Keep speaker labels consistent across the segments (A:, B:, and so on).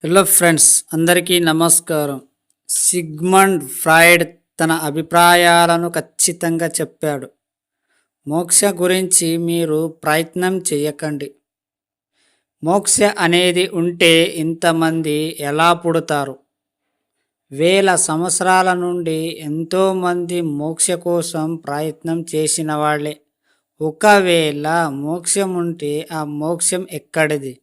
A: Hello friends, అందరికీ నమస్కారం. Sigmund Freud తన అభిప్రాయాలను ఖచ్చితంగా చెప్పాడు. మోక్ష గురించి మీరు ప్రయత్నం చేయకండి. మోక్ష అనేది ఉంటే ఇంతమంది ఎలా పుడతారు? వేల సంవత్సరాల నుండి ఎంతోమంది మోక్ష కోసం ప్రయత్నం చేసిన వాళ్ళే. ఒకవేళ మోక్షం ఉంటే ఆ మోక్షం ఎక్కడిది?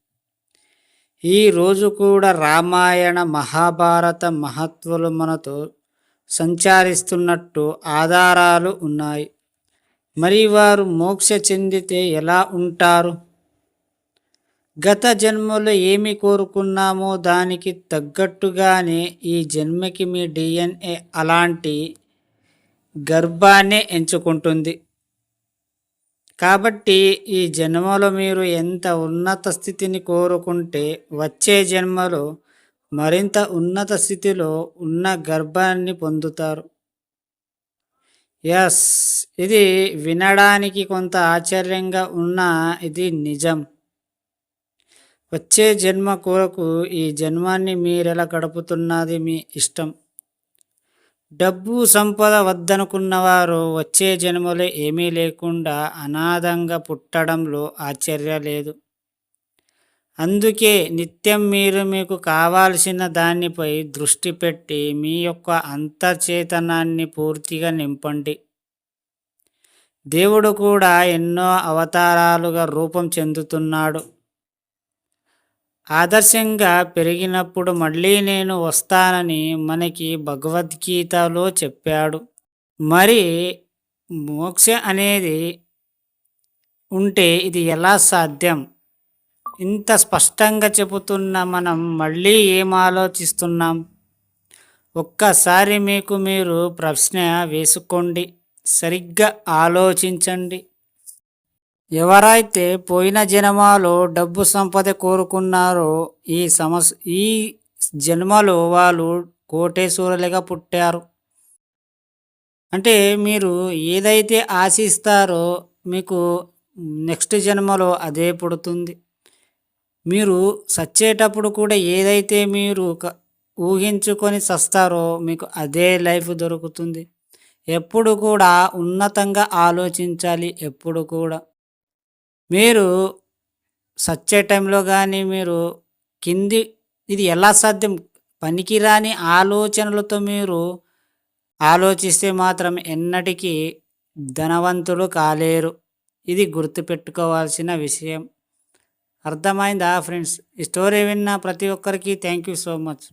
A: ఈ రోజు కూడా రామాయణ మహాభారత మహత్వలు మనతో సంచరిస్తున్నట్టు ఆధారాలు ఉన్నాయి. మరి వారు మోక్ష చెందితే ఎలా ఉంటారు? గత జన్మలో ఏమి కోరుకున్నామో దానికి తగ్గట్టుగానే ఈ జన్మకి మీ డిఎన్ఏ అలాంటి గర్భాన్నే ఎంచుకుంటుంది. కాబట్టి ఈ జన్మలో మీరు ఎంత ఉన్నత స్థితిని కోరుకుంటే వచ్చే జన్మలో మరింత ఉన్నత స్థితిలో ఉన్న గర్భాన్ని పొందుతారు. ఎస్, ఇది వినడానికి కొంత ఆశ్చర్యంగా ఉన్నా ఇది నిజం. వచ్చే జన్మ కొరకు ఈ జన్మాన్ని మీరెలా గడుపుతున్నది మీ ఇష్టం. డబ్బు సంపద వద్దనుకున్నవారు వచ్చే జన్మలో ఏమీ లేకుండా అనాథంగా పుట్టడంలో ఆశ్చర్య లేదు. అందుకే నిత్యం మీరు మీకు కావాల్సిన దానిపై దృష్టి పెట్టి మీ యొక్క అంతర్చేతనాన్ని పూర్తిగా నింపండి. దేవుడు కూడా ఎన్నో అవతారాలుగా రూపం చెందుతున్నాడు. ఆదర్శంగా పెరిగినప్పుడు మళ్ళీ నేను వస్తానని మనకి భగవద్గీతలో చెప్పాడు. మరి మోక్ష అనేది ఉంటే ఇది ఎలా సాధ్యం? ఇంత స్పష్టంగా చెబుతున్న మనం మళ్ళీ ఏం ఆలోచిస్తున్నాం? ఒక్కసారి మీకు మీరు ప్రశ్న వేసుకోండి, సరిగ్గా ఆలోచించండి. ఎవరైతే పోయిన జన్మలో డబ్బు సంపద కోరుకున్నారో ఈ జన్మలో వాళ్ళు కోటేశ్వరులుగా పుట్టారు. అంటే మీరు ఏదైతే ఆశిస్తారో మీకు నెక్స్ట్ జన్మలో అదే పుడుతుంది. మీరు చచ్చేటప్పుడు కూడా ఏదైతే మీరు ఊహించుకొని చస్తారో మీకు అదే లైఫ్ దొరుకుతుంది. ఎప్పుడు కూడా ఉన్నతంగా ఆలోచించాలి. ఎప్పుడు కూడా మీరు సచ్చే టైంలో కానీ మీరు కింది ఇది ఎలా సాధ్యం? పనికిరాని ఆలోచనలతో మీరు ఆలోచిస్తే మాత్రం ఎన్నటికీ ధనవంతులు కాలేరు. ఇది గుర్తుపెట్టుకోవాల్సిన విషయం. అర్థమైందా ఫ్రెండ్స్? ఈ స్టోరీ విన్న ప్రతి ఒక్కరికి థ్యాంక్ యూ సో మచ్.